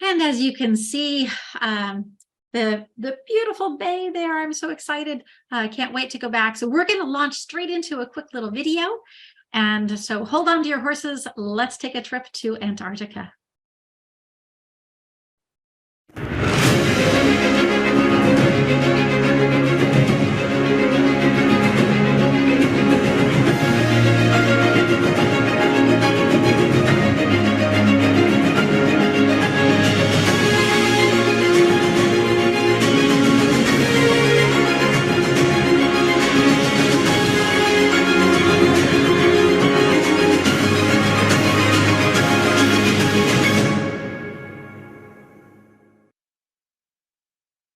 And as you can see, the beautiful bay there, I'm so excited. I can't wait to go back. So we're going to launch straight into a quick little video. And so hold on to your horses. Let's take a trip to Antarctica.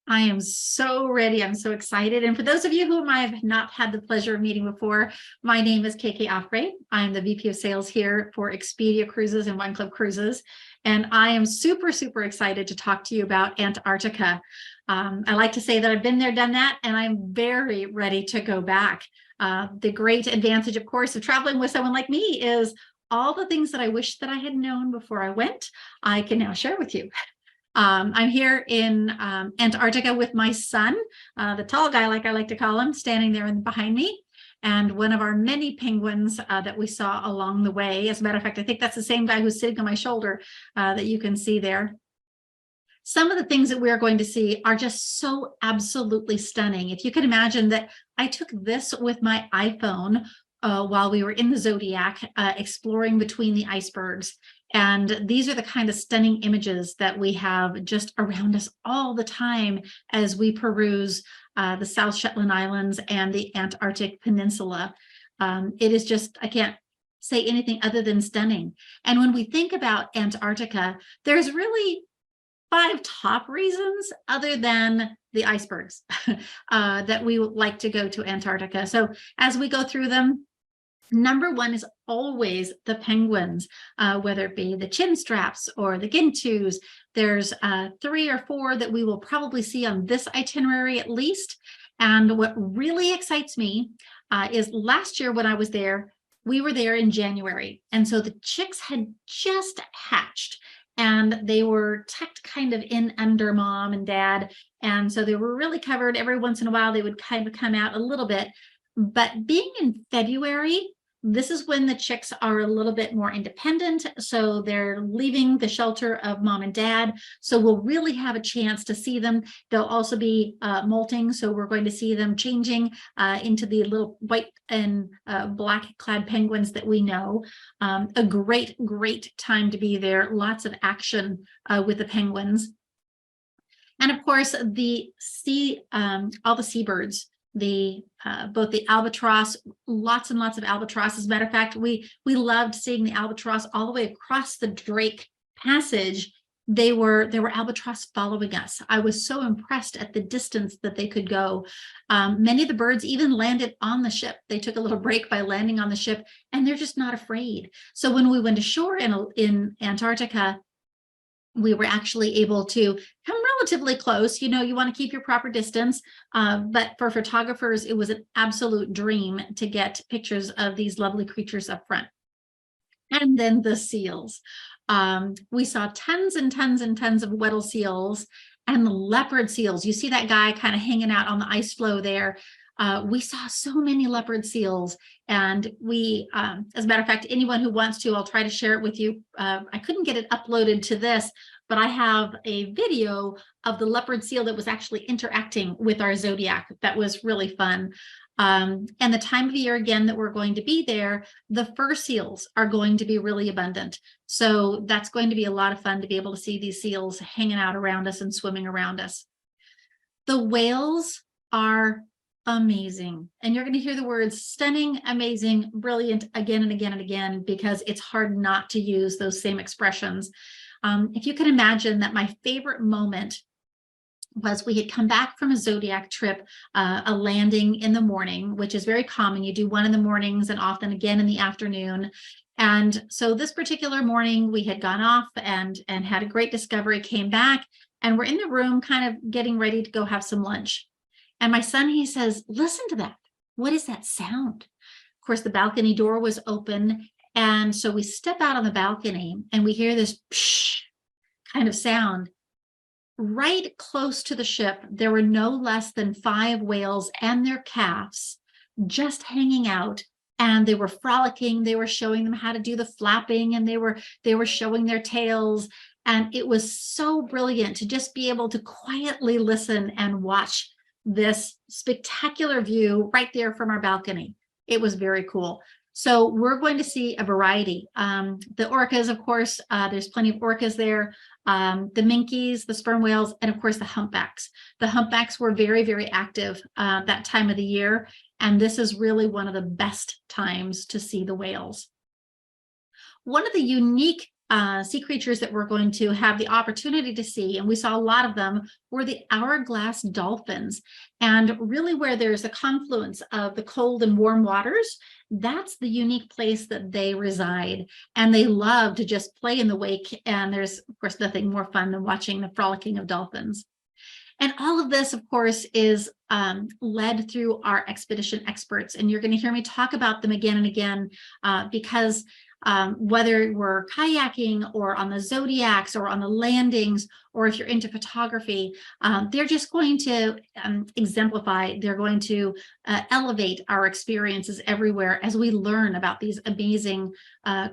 I am so ready. I'm so excited. And for those of you whom I have not had the pleasure of meeting before, my name is Afre. I'm the VP of Sales here for Expedia Cruises and Wine Club Cruises. And I am super, super excited to talk to you about Antarctica. I like to say that I've been there, done that, and I'm very ready to go back. The great advantage, of course, of traveling with someone like me is all the things that I wish that I had known before I went, I can now share with you. I'm here in Antarctica with my son, the tall guy, like I like to call him, standing there behind me, and one of our many penguins that we saw along the way. As a matter of fact, I think that's the same guy who's sitting on my shoulder that you can see there. Some of the things that we're going to see are just so absolutely stunning. If you can imagine that I took this with my iPhone while we were in the Zodiac, exploring between the icebergs. And these are the kind of stunning images that we have just around us all the time as we peruse the South Shetland Islands and the Antarctic Peninsula. It is just, I can't say anything other than stunning. And when we think about Antarctica, there's really 5 top reasons other than the icebergs that we would like to go to Antarctica. So as we go through them, number 1 is always the penguins, whether it be the chin straps or the gintus. There's 3 or 4 that we will probably see on this itinerary at least. And what really excites me is last year when I was there, we were there in January. And so the chicks had just hatched and they were tucked kind of in under mom and dad. And so they were really covered. Every once in a while, they would kind of come out a little bit. But being in February, this is when the chicks are a little bit more independent. So they're leaving the shelter of mom and dad. So we'll really have a chance to see them. They'll also be molting. So we're going to see them changing into the little white and black clad penguins that we know. A great, great time to be there. Lots of action with the penguins. And of course, the all the seabirds. Both the albatross, lots and lots of albatross. As a matter of fact, we loved seeing the albatross all the way across the Drake Passage. There were albatross following us. I was so impressed at the distance that they could go. Many of the birds even landed on the ship. They took a little break by landing on the ship, and they're just not afraid. So when we went ashore in Antarctica, we were actually able to come relatively close. You know, you want to keep your proper distance, but for photographers, it was an absolute dream to get pictures of these lovely creatures up front. And then the seals. We saw tons and tons and tons of Weddell seals and the leopard seals. You see that guy kind of hanging out on the ice floe there. We saw so many leopard seals, and we, as a matter of fact, anyone who wants to, I'll try to share it with you. I couldn't get it uploaded to this, but I have a video of the leopard seal that was actually interacting with our Zodiac. That was really fun. And the time of year, again, that we're going to be there, the fur seals are going to be really abundant. So that's going to be a lot of fun to be able to see these seals hanging out around us and swimming around us. The whales are amazing. And you're going to hear the words stunning, amazing, brilliant again and again and again, because it's hard not to use those same expressions. If you can imagine that my favorite moment was we had come back from a Zodiac trip, a landing in the morning, which is very common. You do one in the mornings and often again in the afternoon. And so this particular morning we had gone off and had a great discovery, came back, and we're in the room kind of getting ready to go have some lunch. And my son, he says, listen to that. What is that sound? Of course, the balcony door was open. And so we step out on the balcony and we hear this psh, kind of sound. Right close to the ship, there were no less than 5 whales and their calves just hanging out, and they were frolicking. They were showing them how to do the flapping, and they were showing their tails. And it was so brilliant to just be able to quietly listen and watch this spectacular view right there from our balcony. It was very cool. So we're going to see a variety. The orcas, of course, there's plenty of orcas there. The minkies, the sperm whales, and of course the humpbacks. The humpbacks were very, very active that time of the year, and this is really one of the best times to see the whales. One of the unique sea creatures that we're going to have the opportunity to see, and we saw a lot of them, were the hourglass dolphins. And really where there's a confluence of the cold and warm waters, that's the unique place that they reside. And they love to just play in the wake. And there's, of course, nothing more fun than watching the frolicking of dolphins. And all of this, of course, is led through our expedition experts. And you're going to hear me talk about them again and again because whether we're kayaking or on the Zodiacs or on the landings, or if you're into photography, they're just going to exemplify, they're going to elevate our experiences everywhere as we learn about these amazing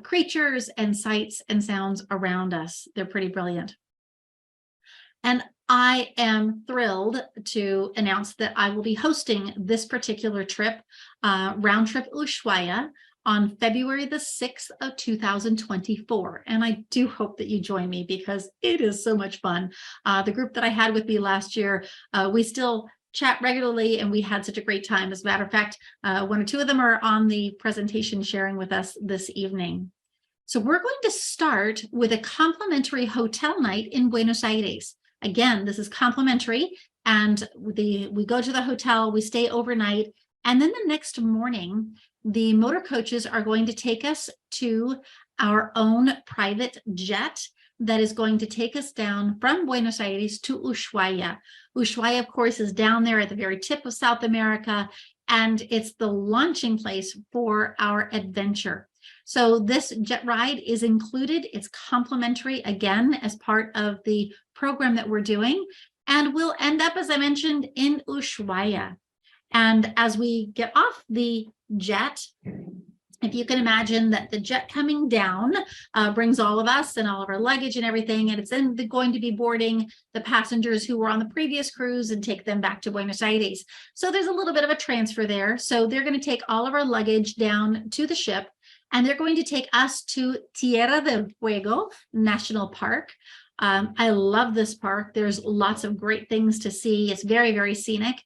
creatures and sights and sounds around us. They're pretty brilliant. And I am thrilled to announce that I will be hosting this particular trip, Roundtrip Ushuaia, on February the 6th of 2024. And I do hope that you join me because it is so much fun. The group that I had with me last year, we still chat regularly and we had such a great time. As a matter of fact, 1 or 2 of them are on the presentation sharing with us this evening. So we're going to start with a complimentary hotel night in Buenos Aires. Again, this is complimentary, and we go to the hotel, we stay overnight, and then the next morning, the motor coaches are going to take us to our own private jet that is going to take us down from Buenos Aires to Ushuaia. Ushuaia, of course, is down there at the very tip of South America, and it's the launching place for our adventure. So this jet ride is included. It's complimentary, again, as part of the program that we're doing. And we'll end up, as I mentioned, in Ushuaia. And as we get off the jet, if you can imagine that the jet coming down brings all of us and all of our luggage and everything, and it's then going to be boarding the passengers who were on the previous cruise and take them back to Buenos Aires. So there's a little bit of a transfer there. So they're going to take all of our luggage down to the ship, and they're going to take us to Tierra del Fuego National Park. I love this park. There's lots of great things to see. It's very, very scenic.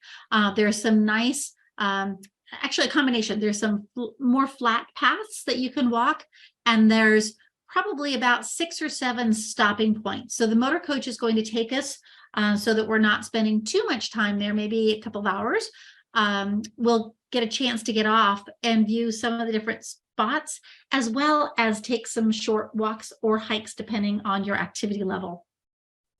There's some nice, actually a combination. There's some more flat paths that you can walk, and there's probably about 6 or 7 stopping points. So the motor coach is going to take us so that we're not spending too much time there, maybe a couple of hours. We'll get a chance to get off and view some of the different spots, as well as take some short walks or hikes depending on your activity level.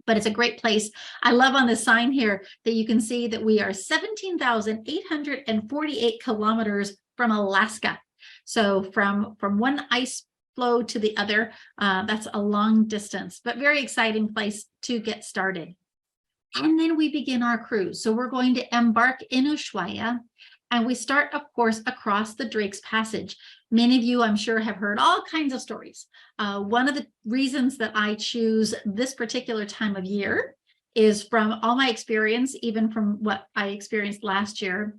But it's a great place. I love on the sign here that you can see that we are 17,848 kilometers from Alaska. So from one ice floe to the other, that's a long distance, but very exciting place to get started. And then we begin our cruise. So we're going to embark in Ushuaia, and we start, of course, across the Drake's Passage. Many of you, I'm sure, have heard all kinds of stories. One of the reasons that I choose this particular time of year is from all my experience, even from what I experienced last year.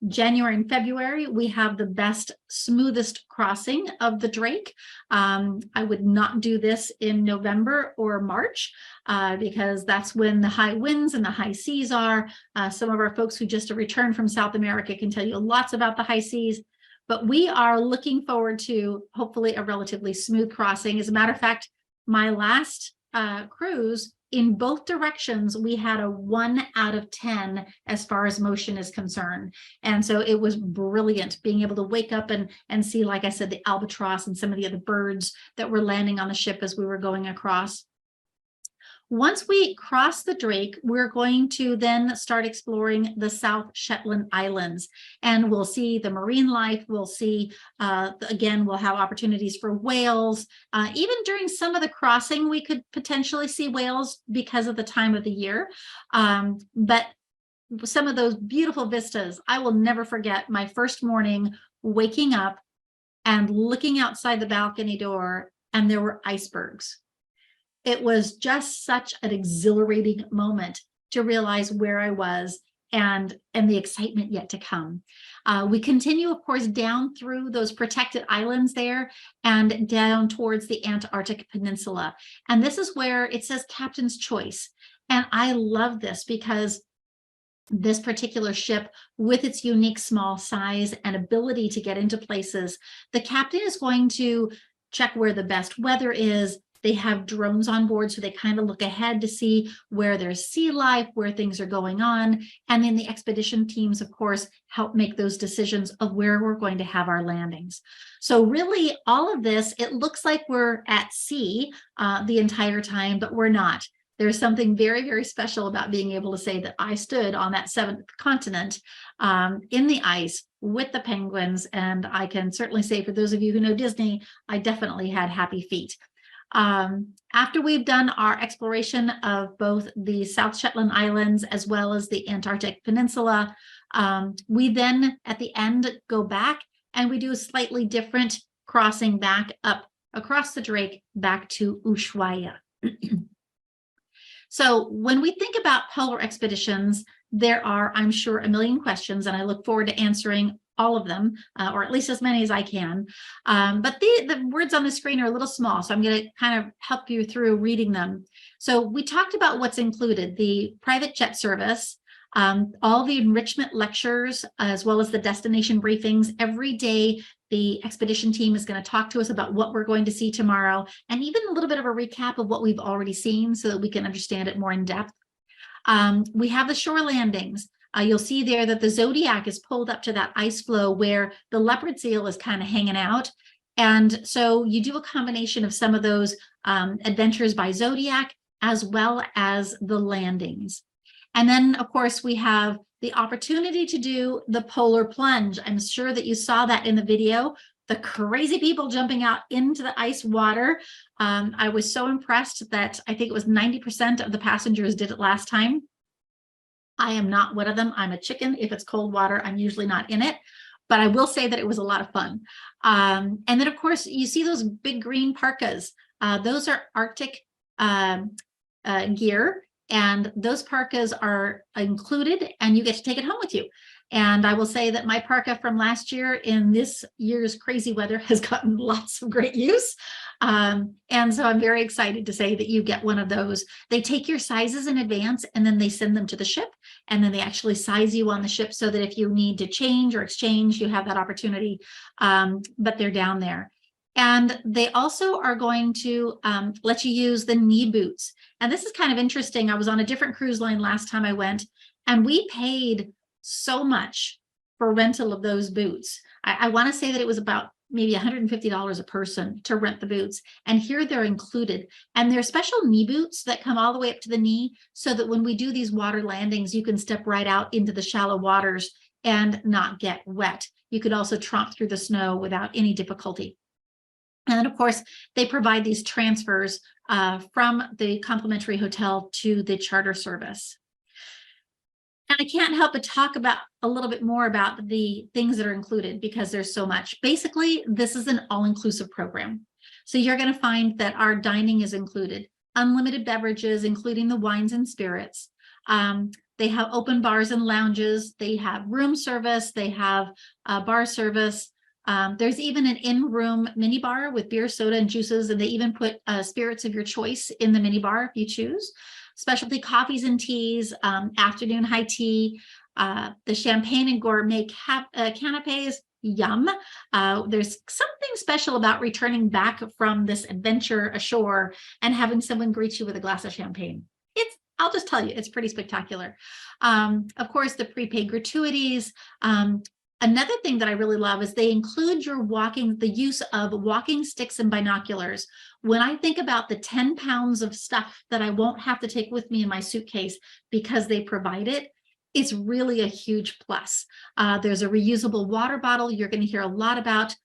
January and February, we have the best, smoothest crossing of the Drake. I would not do this in November or March because that's when the high winds and the high seas are. Some of our folks who just returned from South America can tell you lots about the high seas, but we are looking forward to hopefully a relatively smooth crossing. As a matter of fact, my last cruise, in both directions, we had a 1 out of 10 as far as motion is concerned. And so it was brilliant being able to wake up and see, like I said, the albatross and some of the other birds that were landing on the ship as we were going across. Once we cross the Drake, we're going to then start exploring the South Shetland Islands, and we'll see the marine life. We'll see, again, we'll have opportunities for whales. Even during some of the crossing, we could potentially see whales because of the time of the year. But some of those beautiful vistas, I will never forget my first morning waking up and looking outside the balcony door, and there were icebergs. It was just such an exhilarating moment to realize where I was and the excitement yet to come. We continue, of course, down through those protected islands there and down towards the Antarctic Peninsula. And this is where it says Captain's Choice. And I love this because this particular ship, with its unique small size and ability to get into places, the captain is going to check where the best weather is. They have drones on board, so they kind of look ahead to see where there's sea life, where things are going on. And then the expedition teams, of course, help make those decisions of where we're going to have our landings. So really, all of this, it looks like we're at sea the entire time, but we're not. There's something very, very special about being able to say that I stood on that seventh continent in the ice with the penguins. And I can certainly say, for those of you who know Disney, I definitely had happy feet. After we've done our exploration of both the South Shetland Islands as well as the Antarctic Peninsula, we then at the end go back and we do a slightly different crossing back up across the Drake back to Ushuaia. So when we think about polar expeditions, there are, I'm sure, a million questions, and I look forward to answering all of them, or at least as many as I can. But the words on the screen are a little small, so I'm going to kind of help you through reading them. So we talked about what's included: the private jet service, all the enrichment lectures, as well as the destination briefings. Every day, the expedition team is going to talk to us about what we're going to see tomorrow, and even a little bit of a recap of what we've already seen so that we can understand it more in depth. We have the shore landings. You'll see there that the Zodiac is pulled up to that ice floe where the leopard seal is kind of hanging out. And so you do a combination of some of those adventures by Zodiac as well as the landings. And then, of course, we have the opportunity to do the polar plunge. I'm sure that you saw that in the video, the crazy people jumping out into the ice water. I was so impressed that I think it was 90% of the passengers did it last time. I am not one of them. I'm a chicken. If it's cold water, I'm usually not in it. But I will say that it was a lot of fun. And then, of course, you see those big green parkas. Those are Arctic gear. And those parkas are included, and you get to take it home with you. And I will say that my parka from last year in this year's crazy weather has gotten lots of great use. And so I'm very excited to say that you get one of those. They take your sizes in advance, and then they send them to the ship, and then they actually size you on the ship so that if you need to change or exchange, you have that opportunity. But they're down there. And they also are going to let you use the knee boots. And this is kind of interesting. I was on a different cruise line last time I went, and we paid so much for rental of those boots. I want to say that it was about maybe $150 a person to rent the boots. And here they're included. And they're special knee boots that come all the way up to the knee so that when we do these water landings, you can step right out into the shallow waters and not get wet. You could also tromp through the snow without any difficulty. And then, of course, they provide these transfers from the complimentary hotel to the charter service. And I can't help but talk about a little bit more about the things that are included because there's so much. Basically, this is an all-inclusive program. So you're going to find that our dining is included, unlimited beverages, including the wines and spirits. They have open bars and lounges. They have room service. They have bar service. There's even an in-room mini bar with beer, soda, and juices, and they even put spirits of your choice in the mini bar if you choose. Specialty coffees and teas, afternoon high tea, the champagne and gourmet canapes, yum. There's something special about returning back from this adventure ashore and having someone greet you with a glass of champagne. I'll just tell you, it's pretty spectacular. Of course, the prepaid gratuities, Another thing that I really love is they include the use of walking sticks and binoculars. When I think about the 10 pounds of stuff that I won't have to take with me in my suitcase because they provide it, it's really a huge plus. There's a reusable water bottle. You're going to hear a lot about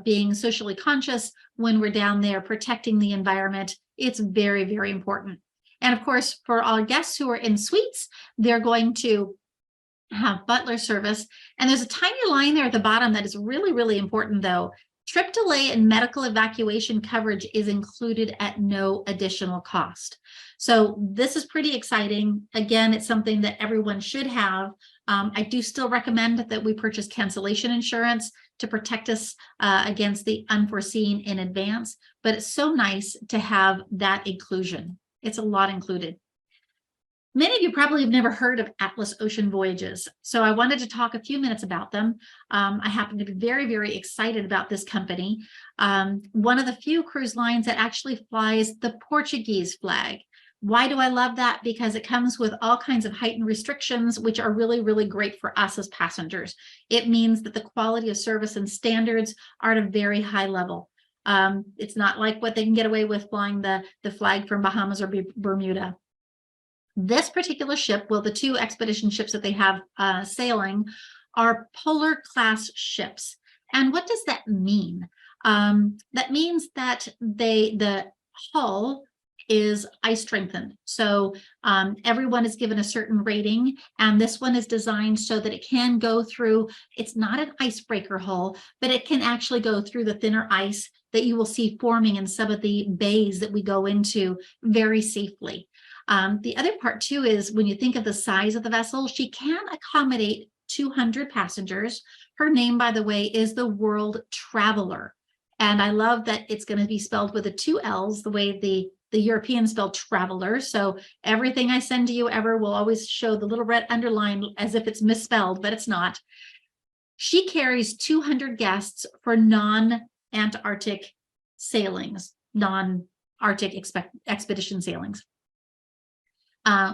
being socially conscious when we're down there, protecting the environment. It's very, very important. And of course, for our guests who are in suites, they're going to have butler service. And there's a tiny line there at the bottom that is really, really important, though. Trip delay and medical evacuation coverage is included at no additional cost. So this is pretty exciting. Again, it's something that everyone should have. I do still recommend that we purchase cancellation insurance to protect us against the unforeseen in advance, but it's so nice to have that inclusion. It's a lot included. Many of you probably have never heard of Atlas Ocean Voyages, so I wanted to talk a few minutes about them. I happen to be very, very excited about this company. One of the few cruise lines that actually flies the Portuguese flag. Why do I love that? Because it comes with all kinds of heightened restrictions, which are really, really great for us as passengers. It means that the quality of service and standards are at a very high level. It's not like what they can get away with flying the flag from Bahamas or Bermuda. This particular ship, well, the two expedition ships that they have sailing are polar class ships. And what does that mean? That means that the hull is ice strengthened. So everyone is given a certain rating, and this one is designed so that it can go through, it's not an icebreaker hull, but it can actually go through the thinner ice that you will see forming in some of the bays that we go into very safely. The other part too is when you think of the size of the vessel, she can accommodate 200 passengers. Her name, by the way, is the World Traveler. And I love that it's going to be spelled with the two L's, the way the Europeans spell traveler. So everything I send to you ever will always show the little red underline as if it's misspelled, but it's not. She carries 200 guests for non-Antarctic sailings, non-Arctic expedition sailings.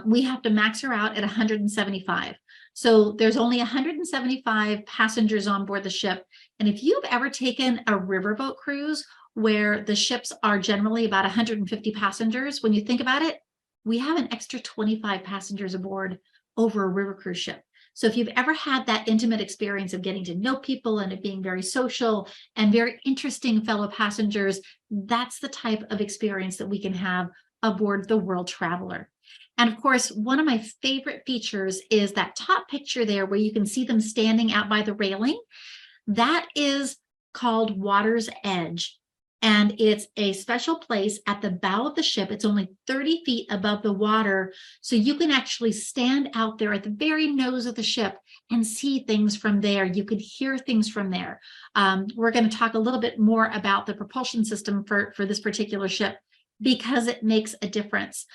We have to max her out at 175. So there's only 175 passengers on board the ship. And if you've ever taken a riverboat cruise where the ships are generally about 150 passengers, when you think about it, we have an extra 25 passengers aboard over a river cruise ship. So if you've ever had that intimate experience of getting to know people and it being very social and very interesting fellow passengers, that's the type of experience that we can have aboard the World Traveler. And of course, one of my favorite features is that top picture there where you can see them standing out by the railing. That is called Water's Edge. And it's a special place at the bow of the ship. It's only 30 feet above the water. So you can actually stand out there at the very nose of the ship and see things from there. You can hear things from there. We're going to talk a little bit more about the propulsion system for this particular ship because it makes a difference.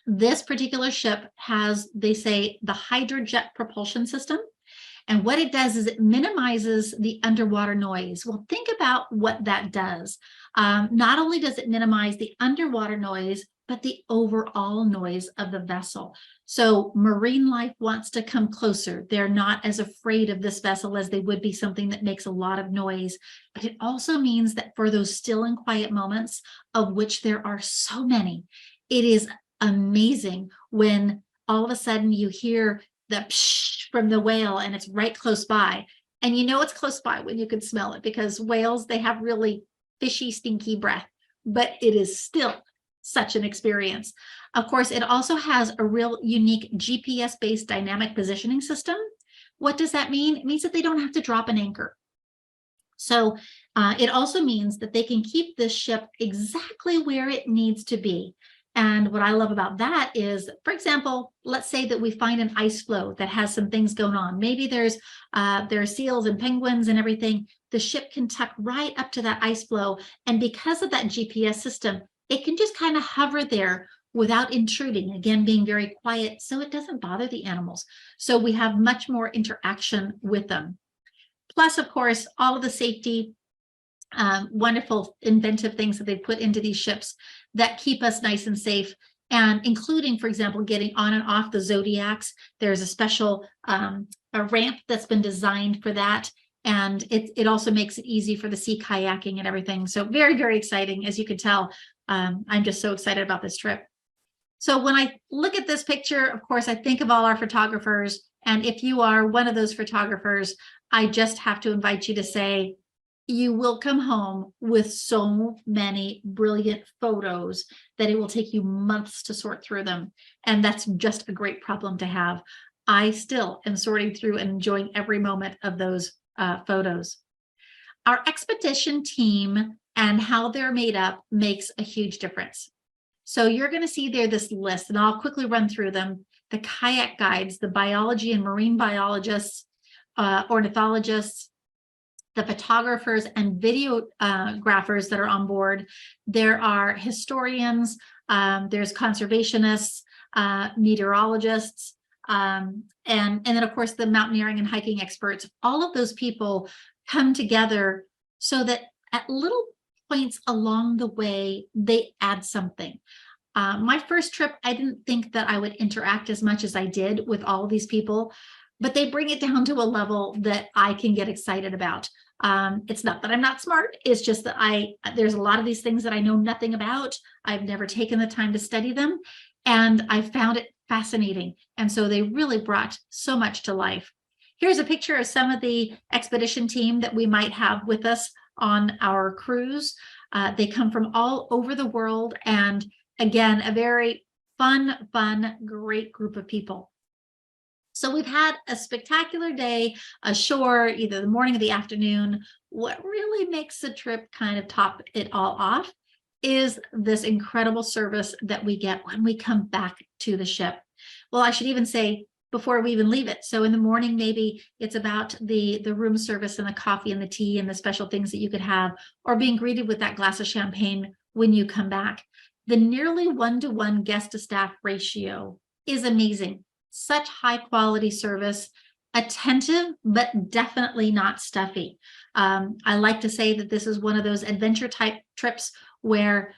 This particular ship has, they say, the hydrojet propulsion system. And what it does is it minimizes the underwater noise. Well, think about what that does. Not only does it minimize the underwater noise, but the overall noise of the vessel. So marine life wants to come closer. They're not as afraid of this vessel as they would be something that makes a lot of noise. But it also means that for those still and quiet moments, of which there are so many, it is amazing when all of a sudden you hear the psh from the whale and it's right close by. And you know it's close by when you can smell it because whales, they have really fishy, stinky breath, but it is still such an experience. Of course, it also has a real unique GPS-based dynamic positioning system. What does that mean? It means that they don't have to drop an anchor. So it also means that they can keep this ship exactly where it needs to be. And what I love about that is, for example, let's say that we find an ice floe that has some things going on. Maybe there are seals and penguins and everything. The ship can tuck right up to that ice floe. And because of that GPS system, it can just kind of hover there without intruding, again, being very quiet, so it doesn't bother the animals. So we have much more interaction with them. Plus, of course, all of the safety, wonderful inventive things that they put into these ships that keep us nice and safe. and including, for example, getting on and off the zodiacs. There's a special a ramp that's been designed for that. And it also makes it easy for the sea kayaking and everything. So very, very exciting. As you can tell, I'm just so excited about this trip. So when I look at this picture, of course, I think of all our photographers. And if you are one of those photographers, I just have to invite you to say, you will come home with so many brilliant photos that it will take you months to sort through them. And that's just a great problem to have. I still am sorting through and enjoying every moment of those photos. Our expedition team and how they're made up makes a huge difference. So you're going to see there this list, and I'll quickly run through them. The kayak guides, the biology and marine biologists, ornithologists, the photographers and videographers that are on board. There are historians, there's conservationists, meteorologists, and then of course the mountaineering and hiking experts. All of those people come together so that at little points along the way, they add something. My first trip, I didn't think that I would interact as much as I did with all of these people, but they bring it down to a level that I can get excited about. It's not that I'm not smart, it's just that there's a lot of these things that I know nothing about. I've never taken the time to study them, and I found it fascinating. And so they really brought so much to life. Here's a picture of some of the expedition team that we might have with us on our cruise. They come from all over the world, and again, a very fun, great group of people. So we've had a spectacular day ashore, either the morning or the afternoon. What really makes the trip kind of top it all off is this incredible service that we get when we come back to the ship. Well, I should even say before we even leave it. So in the morning, maybe it's about the room service and the coffee and the tea and the special things that you could have, or being greeted with that glass of champagne when you come back. The nearly 1-to-1 guest to staff ratio is amazing. Such high quality service, attentive, but definitely not stuffy. I like to say that this is one of those adventure type trips where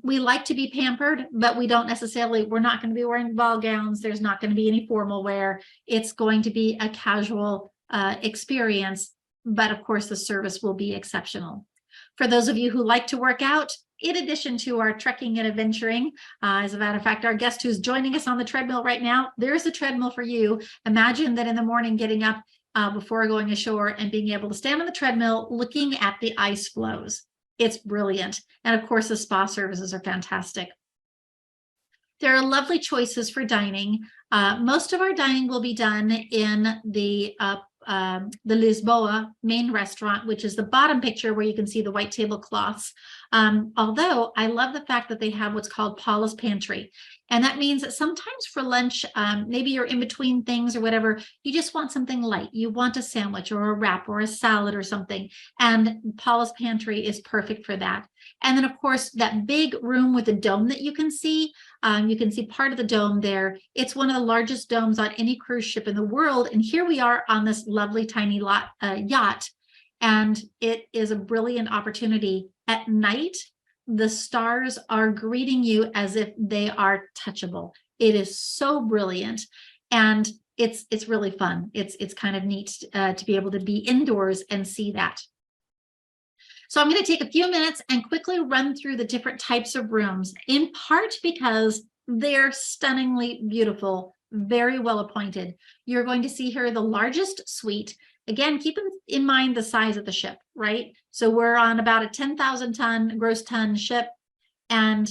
we like to be pampered, but we're not going to be wearing ball gowns. There's not going to be any formal wear. It's going to be a casual experience, but of course the service will be exceptional. For those of you who like to work out, in addition to our trekking and adventuring, as a matter of fact, our guest who's joining us on the treadmill right now, there's a treadmill for you. Imagine that in the morning getting up before going ashore and being able to stand on the treadmill looking at the ice floes. It's brilliant. And of course, the spa services are fantastic. There are lovely choices for dining. Most of our dining will be done in the Lisboa main restaurant, which is the bottom picture where you can see the white tablecloths. Although I love the fact that they have what's called Paula's Pantry. And that means that sometimes for lunch, maybe you're in between things or whatever, you just want something light. You want a sandwich or a wrap or a salad or something. And Paula's Pantry is perfect for that. And then, of course, that big room with the dome that you can see part of the dome there. It's one of the largest domes on any cruise ship in the world. And here we are on this lovely tiny yacht. And it is a brilliant opportunity. At night, the stars are greeting you as if they are touchable. It is so brilliant. And it's really fun. It's kind of neat to be able to be indoors and see that. So I'm going to take a few minutes and quickly run through the different types of rooms, in part because they're stunningly beautiful, very well appointed. You're going to see here the largest suite. Again, keep in mind the size of the ship, right? So we're on about a 10,000 gross ton ship, and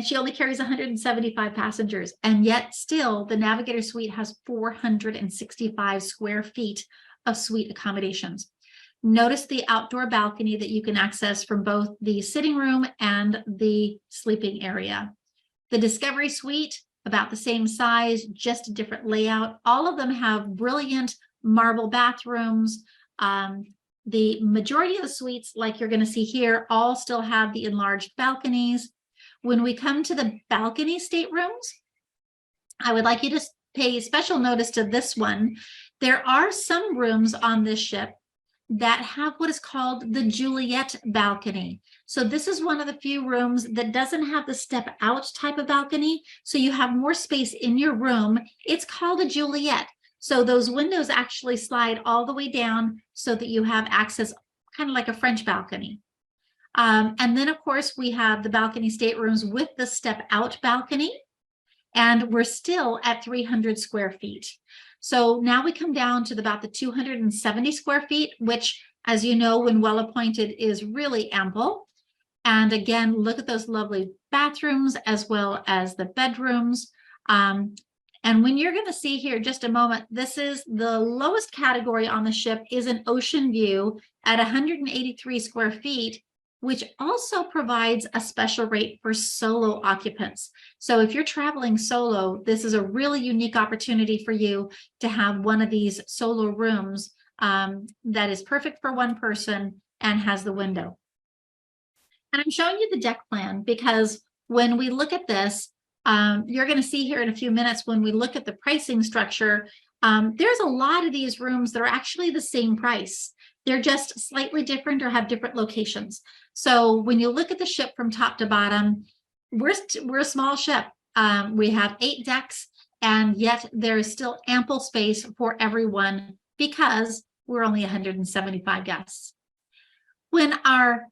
she only carries 175 passengers. And yet still the Navigator Suite has 465 square feet of suite accommodations. Notice the outdoor balcony that you can access from both the sitting room and the sleeping area. The Discovery Suite, about the same size, just a different layout. All of them have brilliant marble bathrooms. The majority of the suites, like you're going to see here, all still have the enlarged balconies. When we come to the balcony staterooms, I would like you to pay special notice to this one. There are some rooms on this ship that have what is called the Juliet balcony. So this is one of the few rooms that doesn't have the step out type of balcony. So you have more space in your room. It's called a Juliet. So those windows actually slide all the way down so that you have access, kind of like a French balcony. And then, of course, we have the balcony staterooms with the step out balcony, and we're still at 300 square feet. So now we come down to about the 270 square feet, which, as you know, when well appointed, is really ample. And again, look at those lovely bathrooms as well as the bedrooms. And when you're going to see here, just a moment, this is the lowest category on the ship is an ocean view at 183 square feet, which also provides a special rate for solo occupants. So if you're traveling solo, this is a really unique opportunity for you to have one of these solo rooms that is perfect for one person and has the window. And I'm showing you the deck plan because when we look at this, you're going to see here in a few minutes when we look at the pricing structure, there's a lot of these rooms that are actually the same price. They're just slightly different or have different locations. So when you look at the ship from top to bottom, we're a small ship. We have 8 decks, and yet there is still ample space for everyone because we're only 175 guests. When our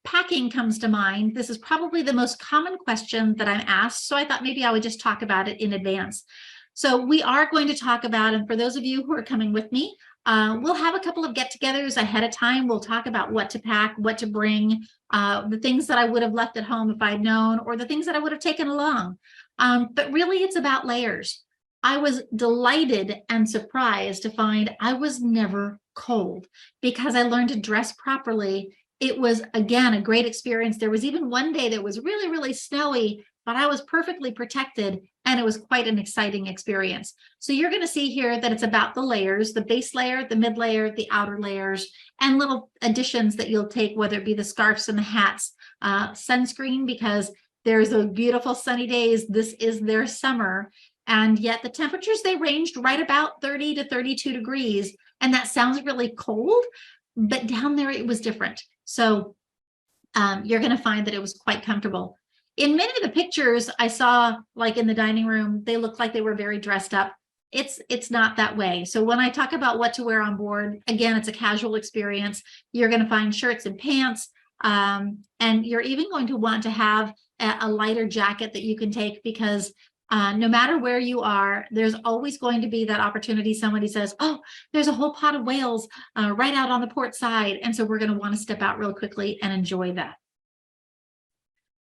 packing comes to mind, this is probably the most common question that I'm asked. So I thought maybe I would just talk about it in advance. So we are going to talk about, and for those of you who are coming with me, we'll have a couple of get-togethers ahead of time. We'll talk about what to pack, what to bring, the things that I would have left at home if I'd known, or the things that I would have taken along. But really, it's about layers. I was delighted and surprised to find I was never cold because I learned to dress properly. It was, again, a great experience. There was even one day that was really, really snowy, but I was perfectly protected, and it was quite an exciting experience. So you're going to see here that it's about the layers, the base layer, the mid layer, the outer layers, and little additions that you'll take, whether it be the scarves and the hats, sunscreen, because there's those beautiful sunny days. This is their summer. And yet the temperatures, they ranged right about 30 to 32 degrees. And that sounds really cold, but down there it was different. So you're going to find that it was quite comfortable. In many of the pictures I saw, like in the dining room, they looked like they were very dressed up. It's not that way. So when I talk about what to wear on board, again, it's a casual experience. You're going to find shirts and pants, and you're even going to want to have a lighter jacket that you can take because no matter where you are, there's always going to be that opportunity. Somebody says, oh, there's a whole pot of whales right out on the port side. And so we're going to want to step out real quickly and enjoy that.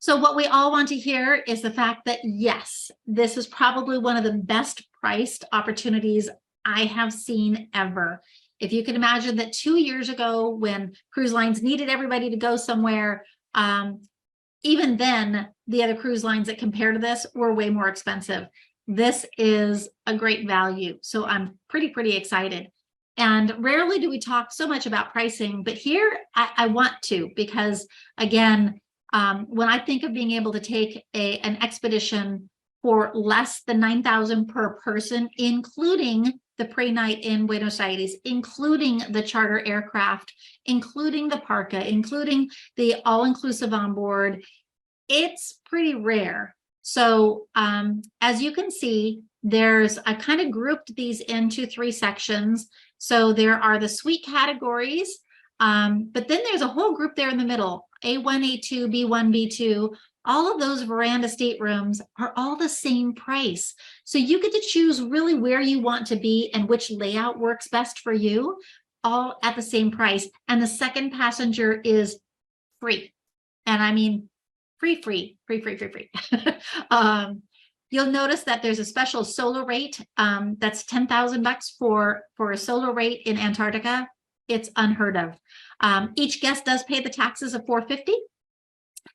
So what we all want to hear is the fact that, yes, this is probably one of the best priced opportunities I have seen ever. If you can imagine that 2 years ago when cruise lines needed everybody to go somewhere, even then, the other cruise lines that compare to this were way more expensive. This is a great value. So I'm pretty excited. And rarely do we talk so much about pricing, but here I want to, because again, when I think of being able to take an expedition for less than $9,000 per person, including the pre-night in Buenos Aires, including the charter aircraft, including the parka, including the all-inclusive on board, it's pretty rare. So as you can see, I kind of grouped these into 3 sections. So there are the suite categories, but then there's a whole group there in the middle, A1, A2, B1, B2. All of those veranda staterooms are all the same price. So you get to choose really where you want to be and which layout works best for you, all at the same price. And the second passenger is free. And I mean, free. You'll notice that there's a special solo rate that's $10,000 for a solo rate in Antarctica. It's unheard of. Each guest does pay the taxes of $450.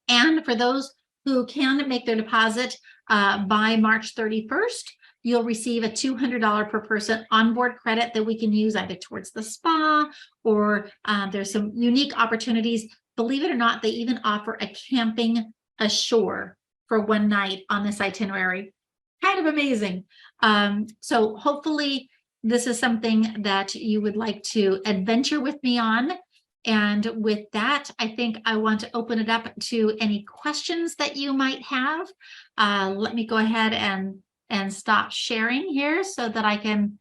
And for those who can make their deposit by March 31st, you'll receive a $200 per person onboard credit that we can use either towards the spa or there's some unique opportunities. Believe it or not, they even offer a camping ashore for one night on this itinerary. Kind of amazing. So hopefully this is something that you would like to adventure with me on. And with that, I think I want to open it up to any questions that you might have. Let me go ahead and stop sharing here so that I can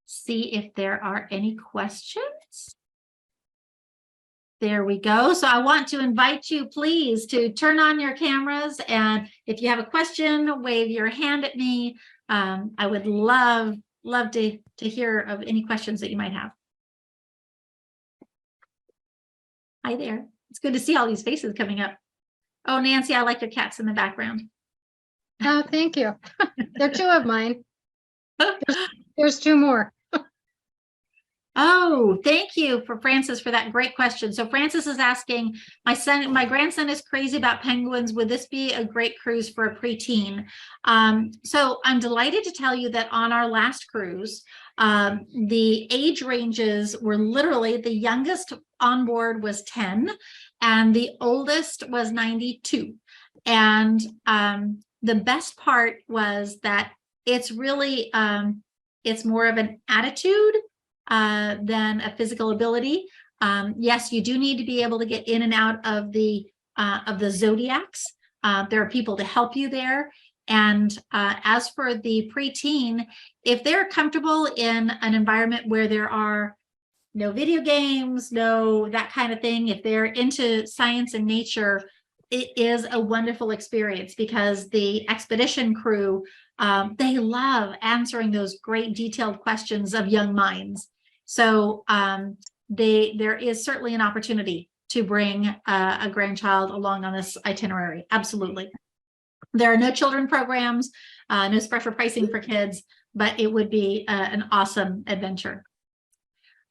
see if there are any questions. There we go. So I want to invite you, please, to turn on your cameras. And if you have a question, wave your hand at me. I would love to hear of any questions that you might have. Hi there. It's good to see all these faces coming up. Oh, Nancy, I like your cats in the background. Oh, thank you. They're two of mine. There's two more. Oh, thank you for Francis for that great question. So Francis is asking, my grandson is crazy about penguins. Would this be a great cruise for a preteen? So I'm delighted to tell you that on our last cruise, the age ranges were literally, the youngest on board was 10 and the oldest was 92. And the best part was that it's really, it's more of an attitude than a physical ability. Yes, you do need to be able to get in and out of the zodiacs. There are people to help you there. And as for the preteen, if they're comfortable in an environment where there are no video games, no that kind of thing, if they're into science and nature, it is a wonderful experience because the expedition crew, they love answering those great detailed questions of young minds. So there is certainly an opportunity to bring a grandchild along on this itinerary. Absolutely. There are no children programs, no special pricing for kids, but it would be an awesome adventure.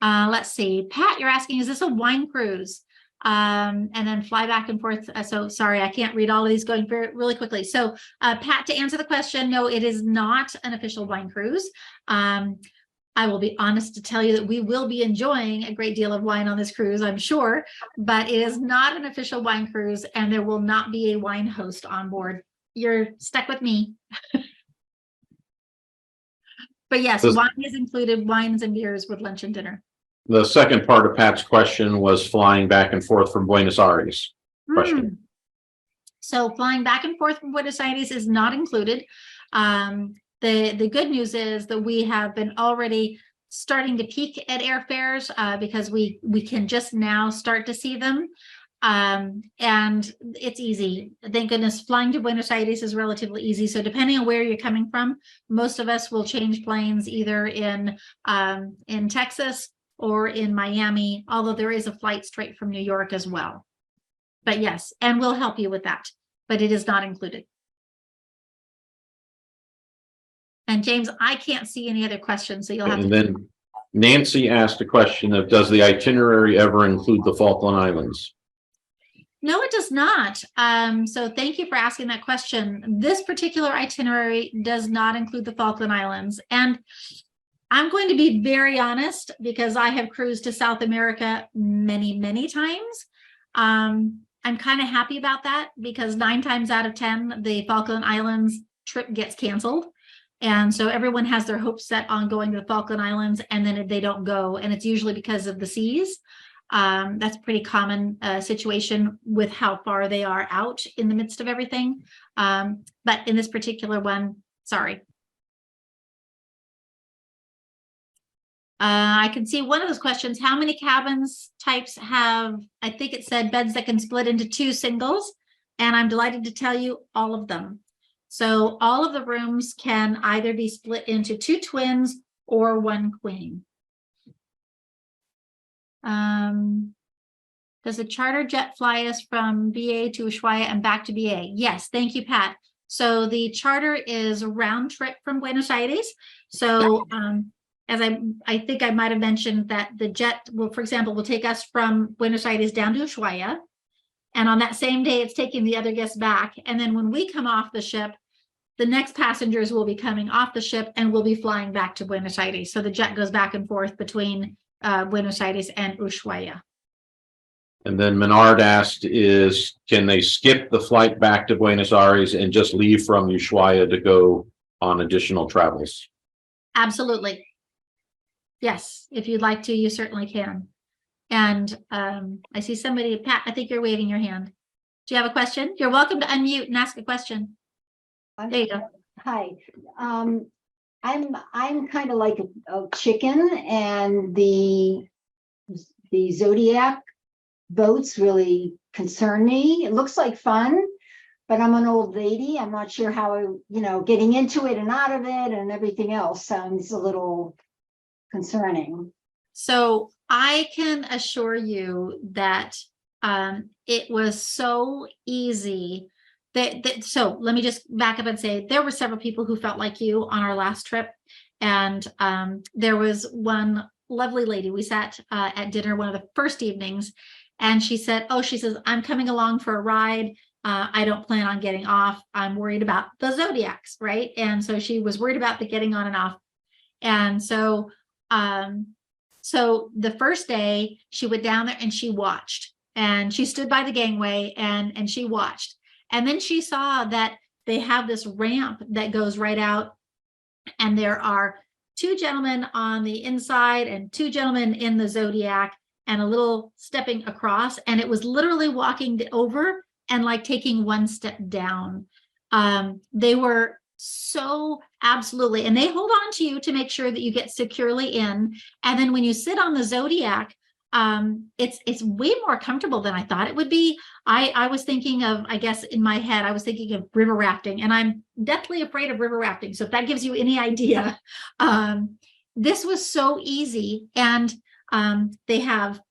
Let's see, Pat, you're asking, is this a wine cruise? And then fly back and forth. So sorry, I can't read all of these going really quickly. So Pat, to answer the question, no, it is not an official wine cruise. I will be honest to tell you that we will be enjoying a great deal of wine on this cruise, I'm sure, but it is not an official wine cruise and there will not be a wine host on board. You're stuck with me. But yes, wine is included, wines and beers with lunch and dinner. The second part of Pat's question was flying back and forth from Buenos Aires. Question. So flying back and forth from Buenos Aires is not included. The good news is that we have been already starting to peak at airfares because we can just now start to see them. And it's easy. Thank goodness flying to Buenos Aires is relatively easy. So depending on where you're coming from, most of us will change planes either in Texas or in Miami, although there is a flight straight from New York as well. But yes, and we'll help you with that, but it is not included. And James, I can't see any other questions, so you'll have to. And then Nancy asked a question of, does the itinerary ever include the Falkland Islands? No, it does not. So thank you for asking that question. This particular itinerary does not include the Falkland Islands. And I'm going to be very honest because I have cruised to South America many, many times. I'm kind of happy about that because 9 times out of 10, the Falkland Islands trip gets canceled. And so everyone has their hopes set on going to the Falkland Islands and then they don't go. And it's usually because of the seas. That's a pretty common situation with how far they are out in the midst of everything. But in this particular one, sorry. I can see one of those questions. How many cabins types have, I think it said beds that can split into 2 singles. And I'm delighted to tell you all of them. So all of the rooms can either be split into 2 twins or 1 queen. Does a charter jet fly us from BA to Ushuaia and back to BA? Yes, thank you, Pat. So the charter is a round trip from Buenos Aires. So as I think I might have mentioned that the jet will, for example, will take us from Buenos Aires down to Ushuaia. And on that same day, it's taking the other guests back. And then when we come off the ship, the next passengers will be coming off the ship and will be flying back to Buenos Aires. So the jet goes back and forth between Buenos Aires and Ushuaia. And then Menard asked can they skip the flight back to Buenos Aires and just leave from Ushuaia to go on additional travels? Absolutely. Yes, if you'd like to, you certainly can. And I see somebody, Pat, I think you're waving your hand. Do you have a question? You're welcome to unmute and ask a question. There you go. Hi, I'm kind of like a chicken, and the Zodiac boats really concern me. It looks like fun, but I'm an old lady. I'm not sure how, getting into it and out of it and everything else sounds a little concerning. So I can assure you that it was so easy so let me just back up and say there were several people who felt like you on our last trip. And there was one lovely lady. We sat at dinner one of the first evenings, and she said, I'm coming along for a ride. I don't plan on getting off. I'm worried about the Zodiacs, right? And so she was worried about the getting on and off. And so the first day she went down there and she watched, and she stood by the gangway and she watched. And then she saw that they have this ramp that goes right out, and there are two gentlemen on the inside and two gentlemen in the Zodiac and a little stepping across. And it was literally walking over and like taking one step down. They were so absolutely, and they hold on to you to make sure that you get securely in. And then when you sit on the Zodiac, it's way more comfortable than I thought it would be. I was thinking of, I guess in my head, I was thinking of river rafting, and I'm deathly afraid of river rafting. So if that gives you any idea, this was so easy. And they have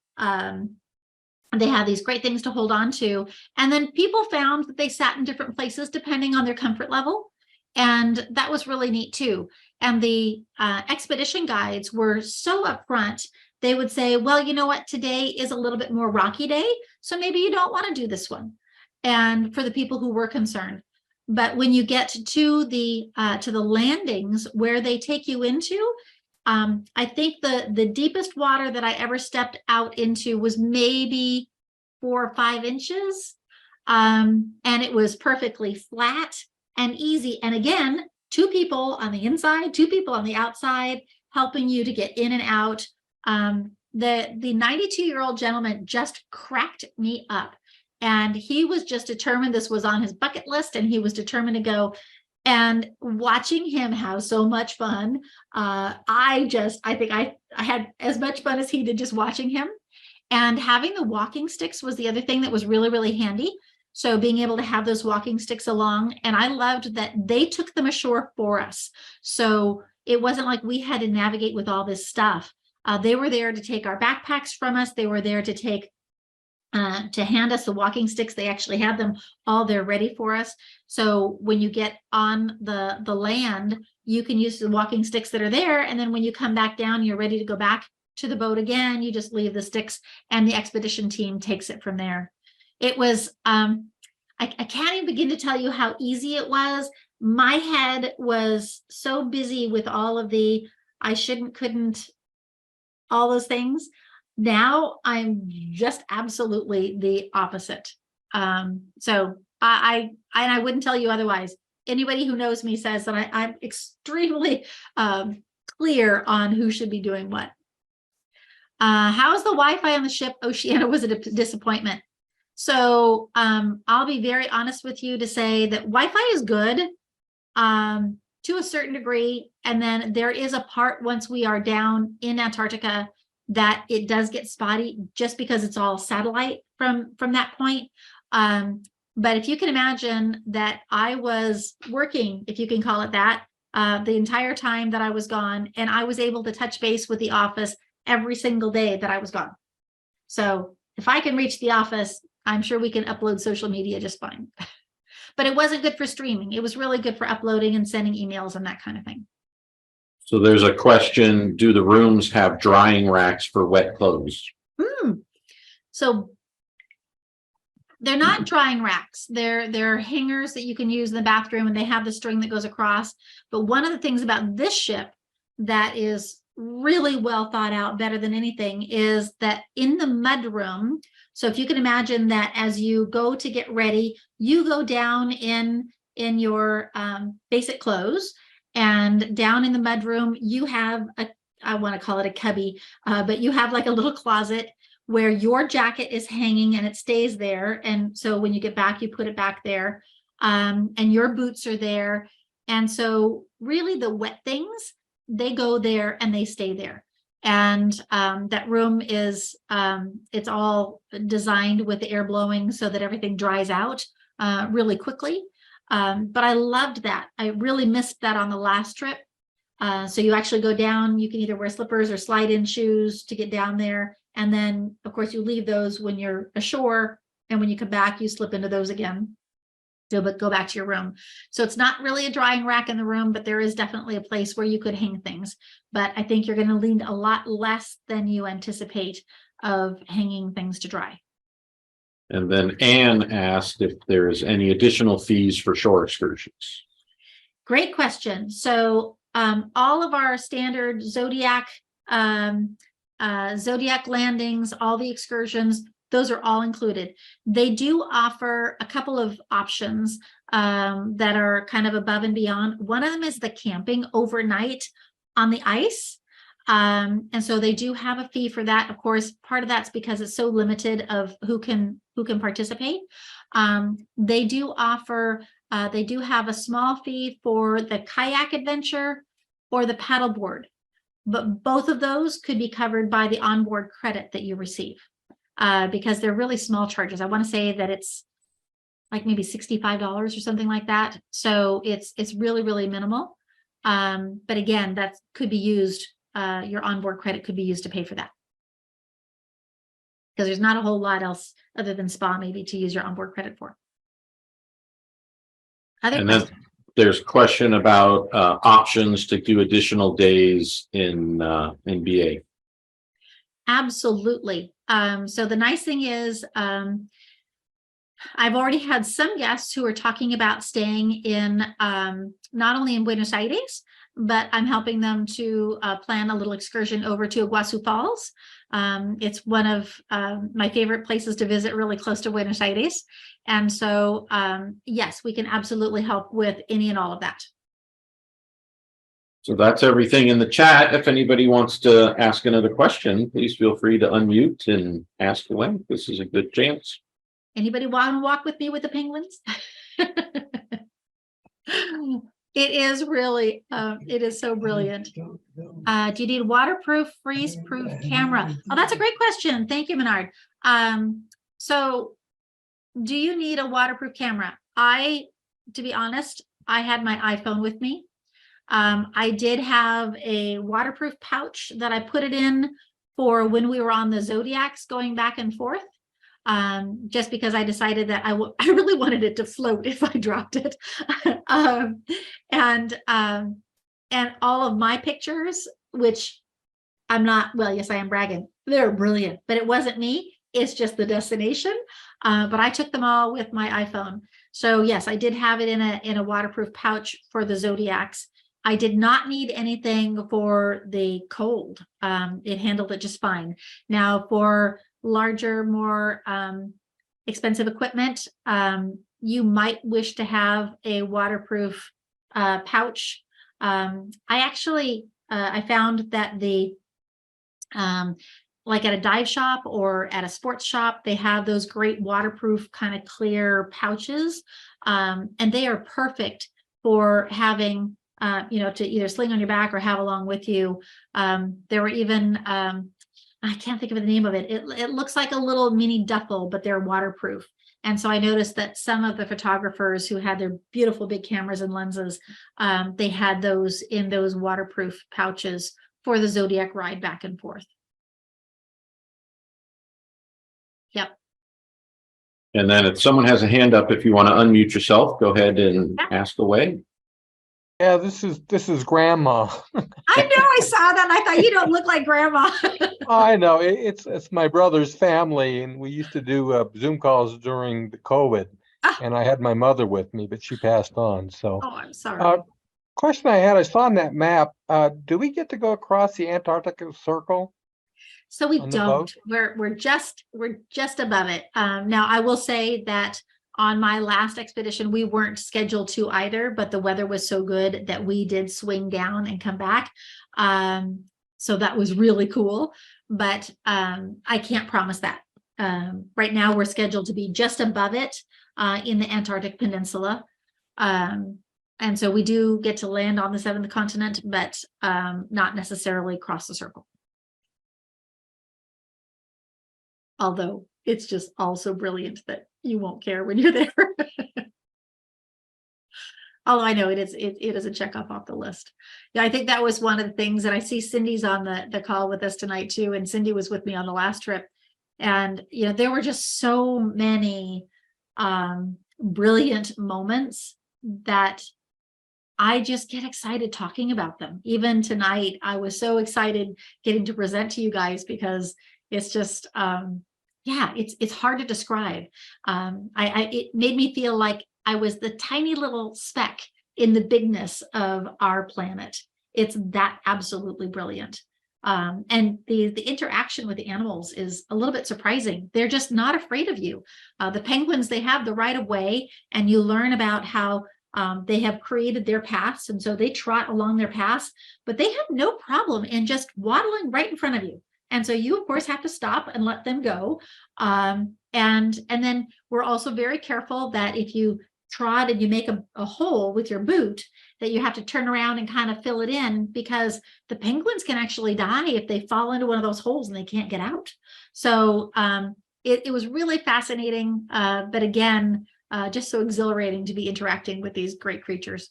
these great things to hold on to. And then people found that they sat in different places depending on their comfort level. And that was really neat too. And the expedition guides were so upfront. They would say, well, you know what, today is a little bit more rocky day, so maybe you don't want to do this one. And for the people who were concerned. But when you get to the landings where they take you into, I think the deepest water that I ever stepped out into was maybe 4 or 5 inches. And it was perfectly flat and easy. And again, 2 people on the inside, 2 people on the outside, helping you to get in and out. The 92-year-old gentleman just cracked me up, and he was just determined. This was on his bucket list, and he was determined to go. And watching him have so much fun, I think I had as much fun as he did just watching him. And having the walking sticks was the other thing that was really, really handy. So being able to have those walking sticks along, and I loved that they took them ashore for us. So it wasn't like we had to navigate with all this stuff. They were there to take our backpacks from us. They were there to hand us the walking sticks. They actually had them all there ready for us. So when you get on the land, you can use the walking sticks that are there. And then when you come back down, you're ready to go back to the boat again. You just leave the sticks, and the expedition team takes it from there. It was, I can't even begin to tell you how easy it was. My head was so busy with all of the I shouldn't, couldn't, all those things. Now I'm just absolutely the opposite. So I wouldn't tell you otherwise. Anybody who knows me says that I'm extremely clear on who should be doing what. How's the Wi-Fi on the ship? Oceania was a disappointment. So I'll be very honest with you to say that Wi-Fi is good to a certain degree. And then there is a part once we are down in Antarctica that it does get spotty just because it's all satellite from that point. But if you can imagine that I was working, if you can call it that, the entire time that I was gone, and I was able to touch base with the office every single day that I was gone. So if I can reach the office, I'm sure we can upload social media just fine. But it wasn't good for streaming. It was really good for uploading and sending emails and that kind of thing. So there's a question, do the rooms have drying racks for wet clothes? So they're not drying racks. They're hangers that you can use in the bathroom, and they have the string that goes across. But one of the things about this ship that is really well thought out, better than anything, is that in the mudroom, so if you can imagine that as you go to get ready, you go down in your basic clothes, And down in the mudroom, you have I want to call it a cubby, but you have like a little closet where your jacket is hanging and it stays there. And so when you get back, you put it back there. And your boots are there. And so really the wet things, they go there and they stay there. And that room is, it's all designed with the air blowing so that everything dries out really quickly. But I loved that. I really missed that on the last trip. So you actually go down, you can either wear slippers or slide in shoes to get down there. And then of course you leave those when you're ashore. And when you come back, you slip into those again. But go back to your room. So it's not really a drying rack in the room, but there is definitely a place where you could hang things. But I think you're going to need a lot less than you anticipate of hanging things to dry. And then Anne asked if there's any additional fees for shore excursions. Great question. So all of our standard Zodiac landings, all the excursions, those are all included. They do offer a couple of options that are kind of above and beyond. One of them is the camping overnight on the ice. And so they do have a fee for that. Of course, part of that's because it's so limited of who can participate. They do offer, they do have a small fee for the kayak adventure or the paddleboard, but both of those could be covered by the onboard credit that you receive. Because they're really small charges. I want to say that it's like maybe $65 or something like that. So it's really, really minimal. But again, that could be used, your onboard credit could be used to pay for that. Because there's not a whole lot else other than spa maybe to use your onboard credit for. And then there's a question about options to do additional days in BA. Absolutely. So the nice thing is, I've already had some guests who are talking about staying in, not only in Buenos Aires, but I'm helping them to plan a little excursion over to Iguazu Falls. It's one of my favorite places to visit, really close to Buenos Aires. And so, yes, we can absolutely help with any and all of that. So that's everything in the chat. If anybody wants to ask another question, please feel free to unmute and ask away. This is a good chance. Anybody want to walk with me with the penguins? It is really, it is so brilliant. Do you need waterproof, freeze-proof camera? Oh, that's a great question. Thank you, Menard. So do you need a waterproof camera? To be honest, I had my iPhone with me. I did have a waterproof pouch that I put it in for when we were on the Zodiacs going back and forth, just because I decided that I really wanted it to float if I dropped it. And all of my pictures, which I'm not, well, yes, I am bragging, they're brilliant, but it wasn't me. It's just the destination. But I took them all with my iPhone. So yes, I did have it in a waterproof pouch for the Zodiacs. I did not need anything for the cold. It handled it just fine. Now for larger, more expensive equipment, you might wish to have a waterproof pouch. I actually, I found that like at a dive shop or at a sports shop, they have those great waterproof kind of clear pouches. And they are perfect for having to either sling on your back or have along with you. There were even, I can't think of the name of it. It looks like a little mini duffel, but they're waterproof. And so I noticed that some of the photographers who had their beautiful big cameras and lenses, they had those in those waterproof pouches for the Zodiac ride back and forth. Yep. And then if someone has a hand up, if you want to unmute yourself, go ahead and ask away. Yeah, this is Grandma. I know, I saw that and I thought, you don't look like Grandma. I know it's my brother's family, and we used to do Zoom calls during the COVID, and I had my mother with me, but she passed on. So, oh, I'm sorry. Question I had, I saw on that map. Do we get to go across the Antarctica Circle? So we don't. We're just above it. Now I will say that On my last expedition, we weren't scheduled to either, but the weather was so good that we did swing down and come back. So that was really cool, but I can't promise that. Right now we're scheduled to be just above it in the Antarctic Peninsula. And so we do get to land on the seventh continent, but not necessarily cross the circle. Although it's just also brilliant that you won't care when you're there. Although I know it is a check off the list. Yeah, I think that was one of the things that I see Cindy's on the call with us tonight too. And Cindy was with me on the last trip. And, you know, there were just so many brilliant moments that I just get excited talking about them. Even tonight, I was so excited getting to present to you guys because it's just, yeah, it's hard to describe. It made me feel like I was the tiny little speck in the bigness of our planet. It's that absolutely brilliant. And the interaction with the animals is a little bit surprising. They're just not afraid of you. The penguins, they have the right of way, and you learn about how they have created their paths, and so they trot along their paths, but they have no problem in just waddling right in front of you. And so you, of course, have to stop and let them go. And then we're also very careful that if you trot and you make a hole with your boot, that you have to turn around and kind of fill it in, because the penguins can actually die if they fall into one of those holes and they can't get out. So it was really fascinating, but again, just so exhilarating to be interacting with these great creatures.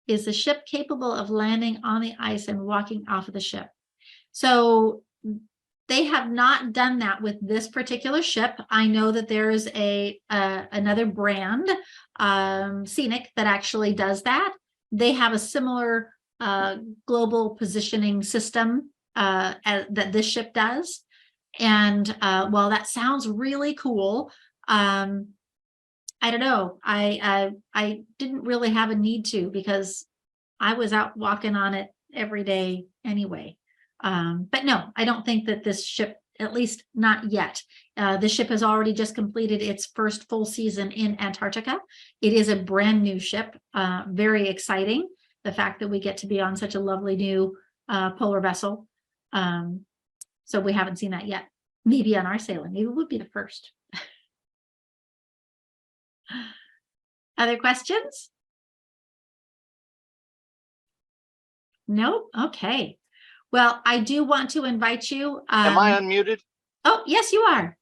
Is the ship capable of landing on the ice and walking off of the ship? So they have not done that with this particular ship. I know that there is another brand, Scenic, that actually does that. They have a similar global positioning system that this ship does. And while that sounds really cool, I don't know. I didn't really have a need to, because I was out walking on it every day anyway. But no, I don't think that this ship, at least not yet. The ship has already just completed its first full season in Antarctica. It is a brand new ship, very exciting. The fact that we get to be on such a lovely new polar vessel. So we haven't seen that yet. Maybe on our sailing, maybe we'll be the first. Other questions? No? Okay. Well, I do want to invite you. Am I unmuted? Oh, yes, you are.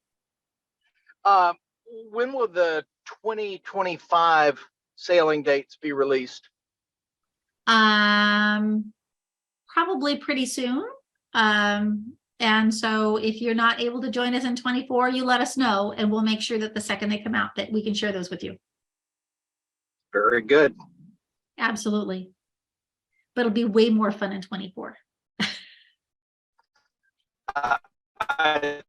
When will the 2025 sailing dates be released? Probably pretty soon. And so if you're not able to join us in 24, you let us know, and we'll make sure that the second they come out that we can share those with you. Very good. Absolutely. But it'll be way more fun in 24. And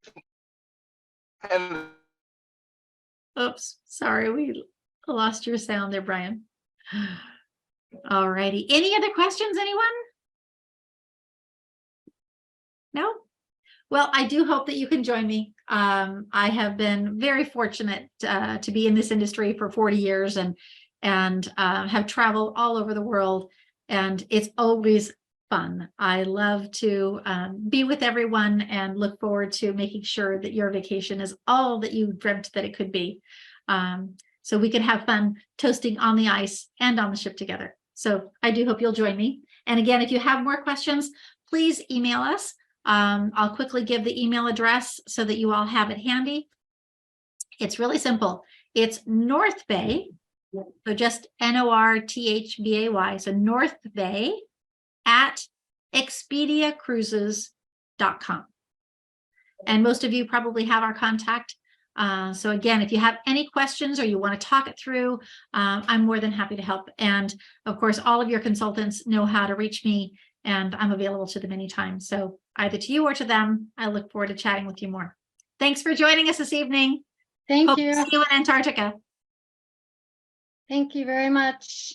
Oops, sorry, we lost your sound there, Brian. All righty. Any other questions, anyone? No? Well, I do hope that you can join me. I have been very fortunate to be in this industry for 40 years and have traveled all over the world, and it's always fun. I love to be with everyone and look forward to making sure that your vacation is all that you dreamt that it could be. So we can have fun toasting on the ice and on the ship together. So I do hope you'll join me. And again, if you have more questions, please email us. I'll quickly give the email address so that you all have it handy. It's really simple. It's North Bay, so just NORTHBAY, so North Bay at expediacruises.com. And most of you probably have our contact. So again, if you have any questions or you want to talk it through, I'm more than happy to help. And of course, all of your consultants know how to reach me, and I'm available to them anytime. So either to you or to them, I look forward to chatting with you more. Thanks for joining us this evening. Thank Hope you. to see you in Antarctica. Thank you very much.